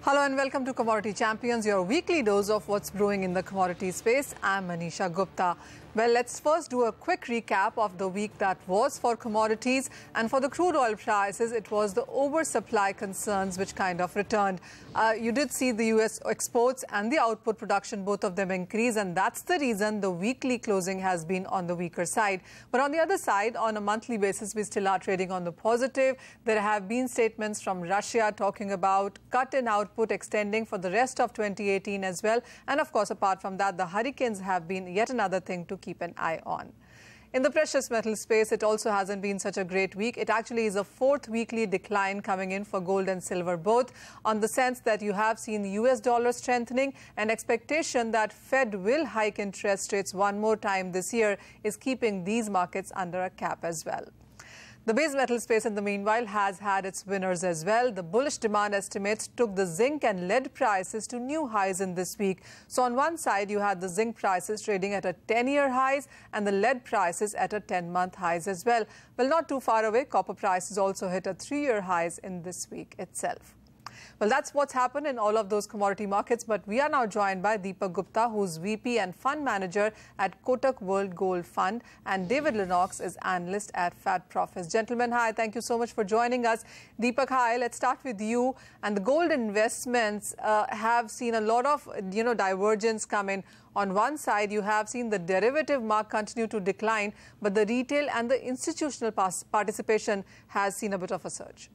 Hello and welcome to Commodity Champions, your weekly dose of what's brewing in the commodity space. I'm Manisha Gupta. Well, let's first do a quick recap of the week that was for commodities. And for the crude oil prices, it was the oversupply concerns which kind of returned. You did see the US exports and the output production, both of them increase. And that's the reason the weekly closing has been on the weaker side. But on the other side, on a monthly basis, we still are trading on the positive. There have been statements from Russia talking about cut in output extending for the rest of 2018 as well. And of course, apart from that, the hurricanes have been yet another thing to keep an eye on. In the precious metal space, it also hasn't been such a great week. It actually is a fourth weekly decline coming in for gold and silver both, on the sense that you have seen the US dollar strengthening. An expectation that Fed will hike interest rates one more time this year is keeping these markets under a cap as well. The base metal space, in the meanwhile, has had its winners as well. The bullish demand estimates took the zinc and lead prices to new highs in this week. So on one side, you had the zinc prices trading at a 10-year highs and the lead prices at a 10-month highs as well. Well, not too far away, copper prices also hit a 3-year highs in this week itself. Well, that's what's happened in all of those commodity markets. But we are now joined by Deepak Gupta, who's VP and Fund Manager at Kotak World Gold Fund, and David Lennox is analyst at Fat Profits. Gentlemen, hi. Thank you so much for joining us. Deepak, hi. Let's start with you. And the gold investments have seen a lot of, divergence come in. On one side, you have seen the derivative mark continue to decline, but the retail and the institutional participation has seen a bit of a surge.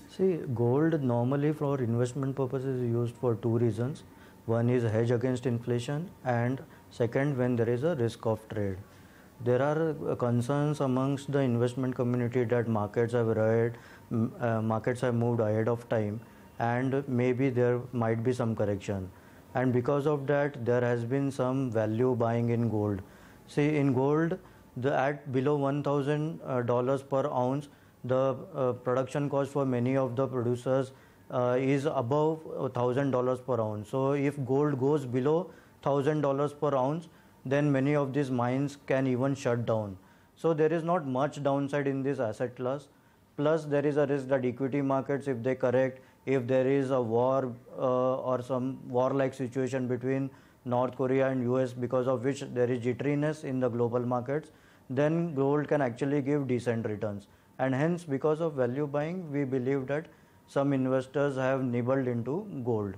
See, gold normally for investment purposes is used for two reasons. One is hedge against inflation, and second, when there is a risk of trade. There are concerns amongst the investment community that markets have moved ahead of time, and maybe there might be some correction. And because of that, there has been some value buying in gold. See, in gold, at below $1,000 per ounce, the production cost for many of the producers is above $1,000 per ounce. So if gold goes below $1,000 per ounce, then many of these mines can even shut down. So there is not much downside in this asset class. Plus there is a risk that equity markets, if they correct, if there is a war or some war-like situation between North Korea and US, because of which there is jitteriness in the global markets, then gold can actually give decent returns. And hence, because of value buying, we believe that some investors have nibbled into gold.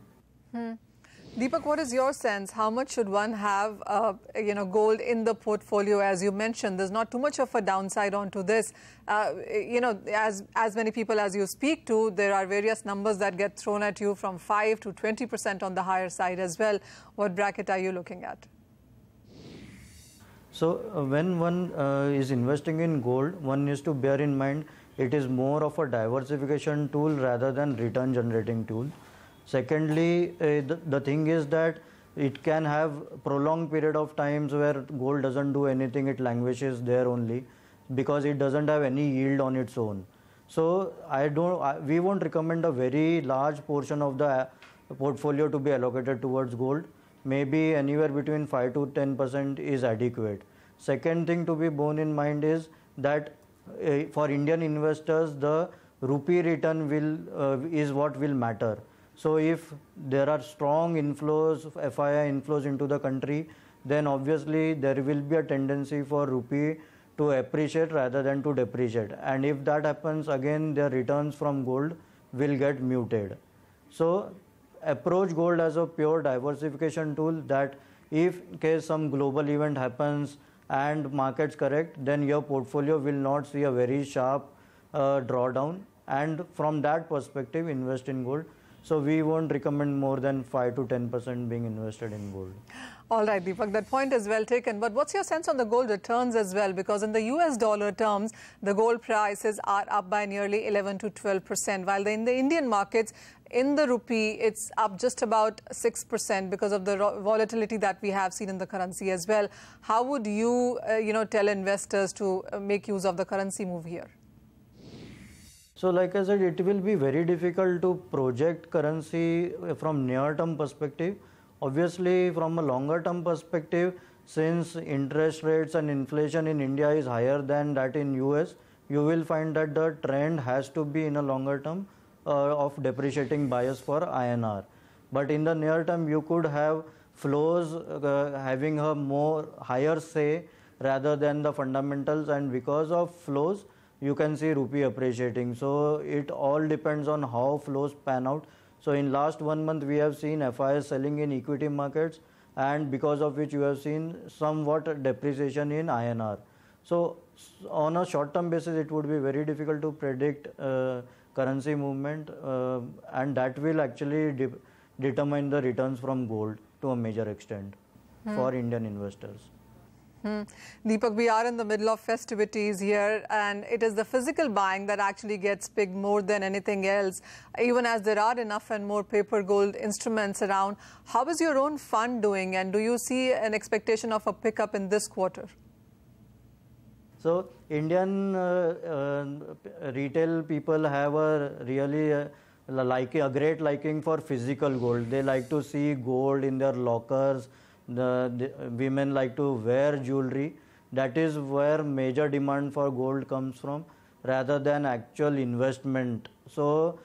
Deepak, what is your sense? How much should one have, gold in the portfolio? As you mentioned, there's not too much of a downside onto this. As many people as you speak to, there are various numbers that get thrown at you from 5 to 20% on the higher side as well. What bracket are you looking at? So when one is investing in gold, one needs to bear in mind it is more of a diversification tool rather than return generating tool. Secondly, the thing is that it can have prolonged period of times where gold doesn't do anything, it languishes there only because it doesn't have any yield on its own. So we won't recommend a very large portion of the portfolio to be allocated towards gold. Maybe anywhere between 5 to 10% is adequate. Second thing to be borne in mind is that for Indian investors, the rupee return is what will matter. So if there are strong inflows, FII inflows into the country, then obviously there will be a tendency for rupee to appreciate rather than to depreciate. And if that happens, again, the returns from gold will get muted. So approach gold as a pure diversification tool, that if in case some global event happens and markets correct, then your portfolio will not see a very sharp drawdown, and from that perspective invest in gold. So we won't recommend more than 5 to 10% being invested in gold. All right, Deepak, that point is well taken. But what's your sense on the gold returns as well? Because in the US dollar terms, the gold prices are up by nearly 11 to 12%, while in the Indian markets, in the rupee, it's up just about 6% because of the volatility that we have seen in the currency as well. How would you, tell investors to make use of the currency move here? So like I said, it will be very difficult to project currency from near-term perspective. Obviously, from a longer-term perspective, since interest rates and inflation in India is higher than that in US, you will find that the trend has to be in a longer term of depreciating bias for INR. But in the near term, you could have flows having a more higher say rather than the fundamentals, and because of flows, you can see rupee appreciating. So it all depends on how flows pan out. So in last 1 month, we have seen FIs selling in equity markets, and because of which you have seen somewhat depreciation in INR. So on a short-term basis, it would be very difficult to predict currency movement, and that will actually determine the returns from gold to a major extent for Indian investors. Deepak, we are in the middle of festivities here, and it is the physical buying that actually gets picked more than anything else, even as there are enough and more paper gold instruments around. How is your own fund doing, and do you see an expectation of a pickup in this quarter? So Indian retail people have a really a great liking for physical gold. They like to see gold in their lockers. The women like to wear jewelry. That is where major demand for gold comes from, rather than actual investment. So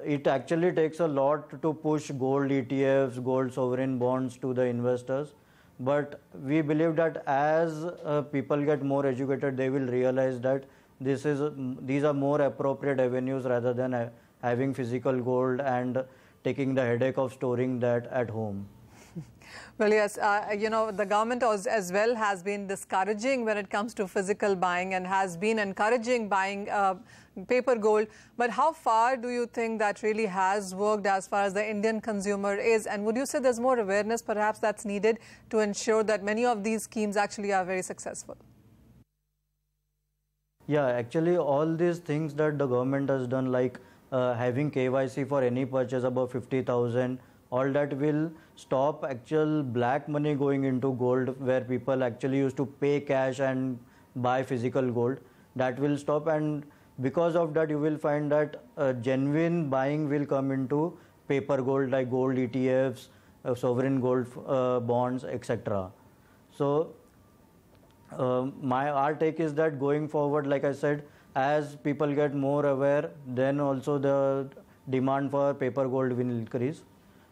it actually takes a lot to push gold ETFs, gold sovereign bonds to the investors. But we believe that as people get more educated, they will realize that these are more appropriate avenues rather than having physical gold and taking the headache of storing that at home. Well, yes, you know, the government as well has been discouraging when it comes to physical buying and has been encouraging buying paper gold. But how far do you think that really has worked as far as the Indian consumer is? And would you say there's more awareness perhaps that's needed to ensure that many of these schemes actually are very successful? Yeah, actually all these things that the government has done, like having KYC for any purchase above 50,000, all that will stop actual black money going into gold, where people actually used to pay cash and buy physical gold. That will stop, and because of that you will find that genuine buying will come into paper gold, like gold ETFs, sovereign gold bonds, etc. So our take is that going forward, like I said, as people get more aware, then also the demand for paper gold will increase.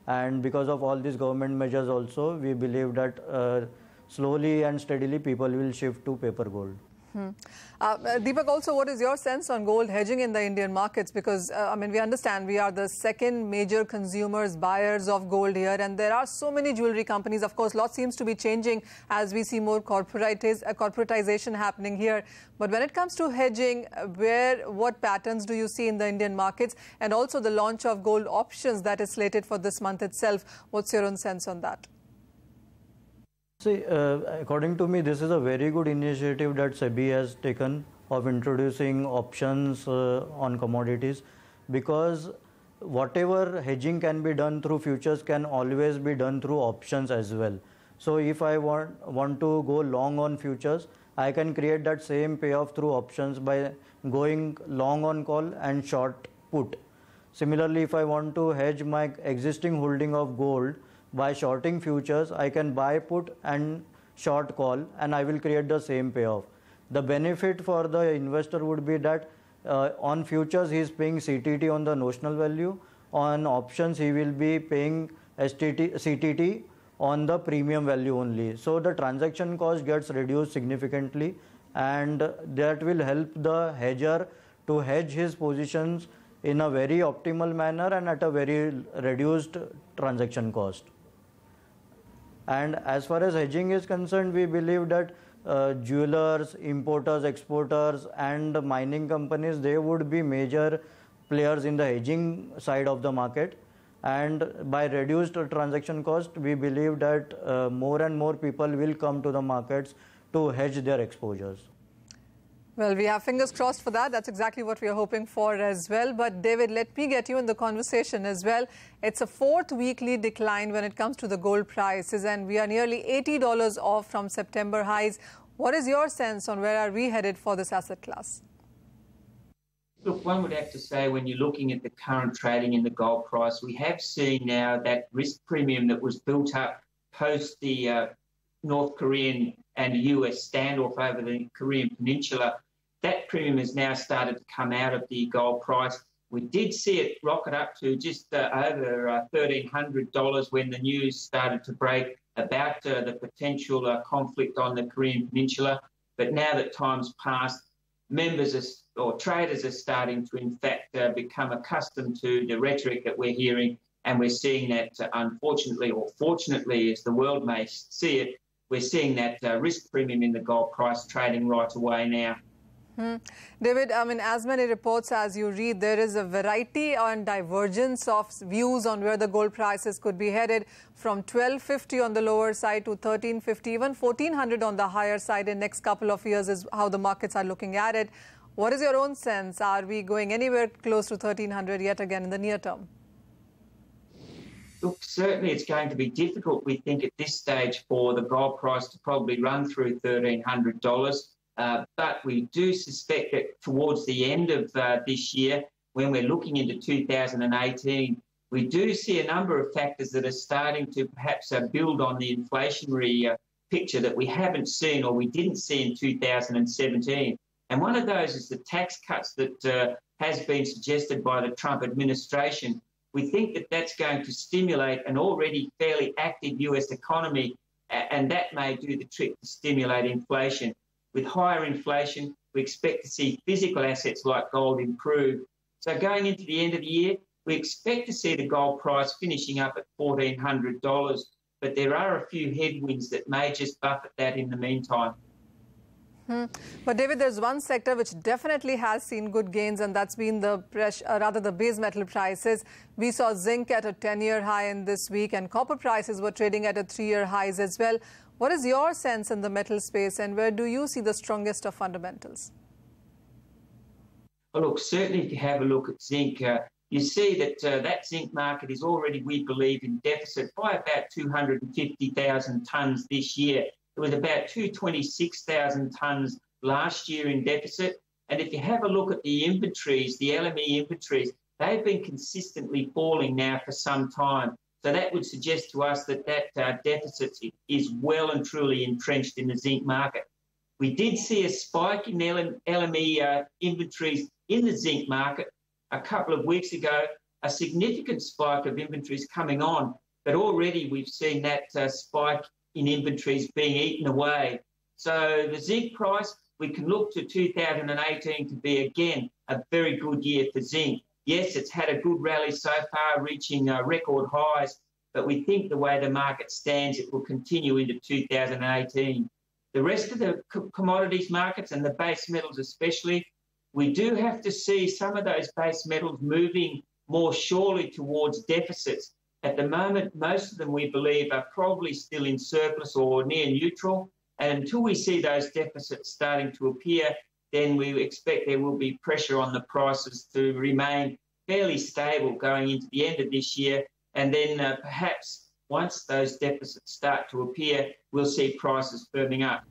And because of all these government measures also, we believe that slowly and steadily people will shift to paper gold. Deepak, also, what is your sense on gold hedging in the Indian markets? Because, I mean, we understand we are the second major consumers, buyers of gold here, and there are so many jewelry companies. Of course, lots seems to be changing as we see more corporatization happening here. But when it comes to hedging, what patterns do you see in the Indian markets? And also the launch of gold options that is slated for this month itself. What's your own sense on that? See, according to me, this is a very good initiative that SEBI has taken of introducing options on commodities, because whatever hedging can be done through futures can always be done through options as well. So if I want to go long on futures, I can create that same payoff through options by going long on call and short put. Similarly, if I want to hedge my existing holding of gold, by shorting futures, I can buy put and short call, and I will create the same payoff. The benefit for the investor would be that on futures he is paying CTT on the notional value, on options he will be paying CTT on the premium value only. So the transaction cost gets reduced significantly, and that will help the hedger to hedge his positions in a very optimal manner and at a very reduced transaction cost. And as far as hedging is concerned, we believe that jewelers, importers, exporters and mining companies, they would be major players in the hedging side of the market. And by reduced transaction cost, we believe that more and more people will come to the markets to hedge their exposures. Well, we have fingers crossed for that. That's exactly what we are hoping for as well. But David, let me get you in the conversation as well. It's a fourth weekly decline when it comes to the gold prices, and we are nearly $80 off from September highs. What is your sense on where are we headed for this asset class? Look, one would have to say when you're looking at the current trading in the gold price, we have seen now that risk premium that was built up post the North Korean and US standoff over the Korean Peninsula. That premium has now started to come out of the gold price. We did see it rocket up to just over $1,300 when the news started to break about the potential conflict on the Korean Peninsula. But now that time's passed, or traders are starting to, in fact, become accustomed to the rhetoric that we're hearing, and we're seeing that, unfortunately, or fortunately, as the world may see it, we're seeing that risk premium in the gold price trading right away now. David, I mean, as many reports as you read, there is a variety and divergence of views on where the gold prices could be headed, from $1,250 on the lower side to $1,350, even $1,400 on the higher side in next couple of years is how the markets are looking at it. What is your own sense? Are we going anywhere close to $1,300 yet again in the near term? Look, certainly it's going to be difficult, we think, at this stage for the gold price to probably run through $1,300. But we do suspect that towards the end of this year, when we're looking into 2018, we do see a number of factors that are starting to perhaps build on the inflationary picture that we haven't seen or we didn't see in 2017. And one of those is the tax cuts that has been suggested by the Trump administration. We think that that's going to stimulate an already fairly active US economy, and that may do the trick to stimulate inflation. With higher inflation, we expect to see physical assets like gold improve. So going into the end of the year, we expect to see the gold price finishing up at $1,400, but there are a few headwinds that may just buffet that in the meantime. But David, there's one sector which definitely has seen good gains, and that's been the the base metal prices. We saw zinc at a 10-year high in this week, and copper prices were trading at a 3-year highs as well. What is your sense in the metal space, and where do you see the strongest of fundamentals? Well, look, certainly if you have a look at zinc, you see that that zinc market is already, we believe, in deficit by about 250,000 tonnes this year. It was about 226,000 tonnes last year in deficit. And if you have a look at the inventories, the LME inventories, they've been consistently falling now for some time. So that would suggest to us that that deficit is well and truly entrenched in the zinc market. We did see a spike in LME inventories in the zinc market a couple of weeks ago, a significant spike of inventories coming on, but already we've seen that spike in inventories being eaten away. So the zinc price, we can look to 2018 to be, again, a very good year for zinc. Yes, it's had a good rally so far, reaching record highs, but we think the way the market stands, it will continue into 2018. The rest of the commodities markets and the base metals especially, we do have to see some of those base metals moving more surely towards deficits. At the moment, most of them, we believe, are probably still in surplus or near neutral. And until we see those deficits starting to appear, then we expect there will be pressure on the prices to remain fairly stable going into the end of this year. And then perhaps once those deficits start to appear, we'll see prices firming up.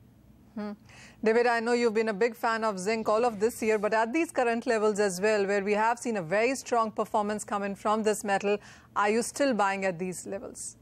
David, I know you've been a big fan of zinc all of this year, but at these current levels as well, where we have seen a very strong performance coming from this metal, are you still buying at these levels?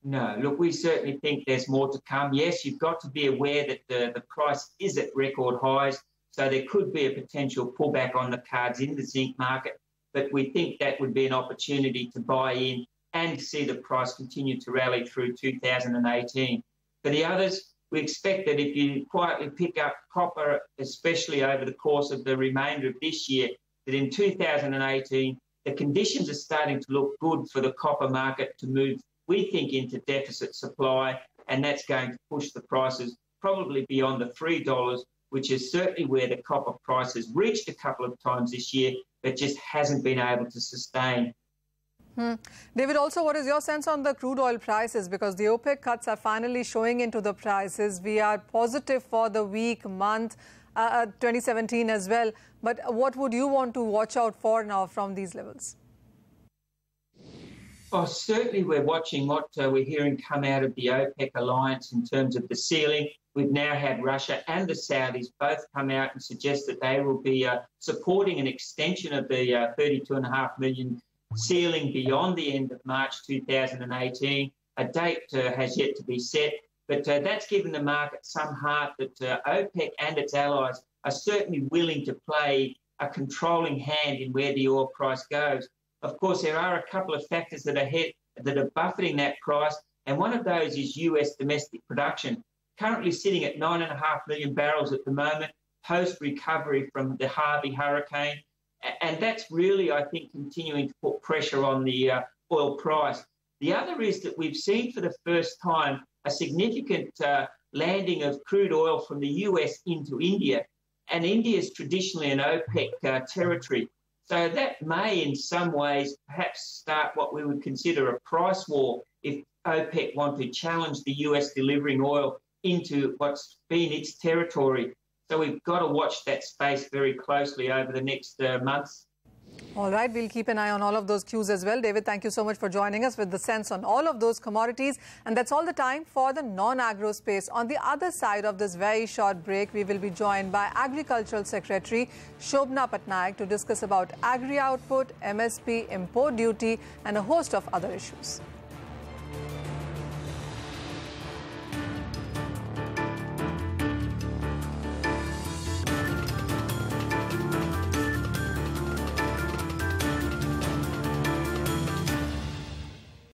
No, look, we certainly think there's more to come. Yes, you've got to be aware that the price is at record highs, so there could be a potential pullback on the cards in the zinc market, but we think that would be an opportunity to buy in and see the price continue to rally through 2018. For the others, we expect that if you quietly pick up copper, especially over the course of the remainder of this year, that in 2018, the conditions are starting to look good for the copper market to move, we think, into deficit supply, and that's going to push the prices probably beyond the $3, which is certainly where the copper price has reached a couple of times this year, but just hasn't been able to sustain. David, also, what is your sense on the crude oil prices? Because the OPEC cuts are finally showing into the prices. We are positive for the week, month, 2017 as well. But what would you want to watch out for now from these levels? Oh, certainly we're watching what we're hearing come out of the OPEC alliance in terms of the ceiling. We've now had Russia and the Saudis both come out and suggest that they will be supporting an extension of the 32.5 million ceiling beyond the end of March 2018. A date has yet to be set, but that's given the market some heart that OPEC and its allies are certainly willing to play a controlling hand in where the oil price goes. Of course, there are a couple of factors that are buffeting that price, and one of those is US domestic production, currently sitting at 9.5 million barrels at the moment, post-recovery from the Harvey hurricane. And that's really, I think, continuing to put pressure on the oil price. The other is that we've seen for the first time a significant landing of crude oil from the US into India. And India is traditionally an OPEC territory. So that may, in some ways, perhaps start what we would consider a price war if OPEC want to challenge the US delivering oil into what's been its territory. So we've got to watch that space very closely over the next months. All right, we'll keep an eye on all of those cues as well. David, thank you so much for joining us with the sense on all of those commodities. And that's all the time for the non-agro space. On the other side of this very short break, we will be joined by Agricultural Secretary Shobhana Pattanayak to discuss about agri output, MSP, import duty, and a host of other issues.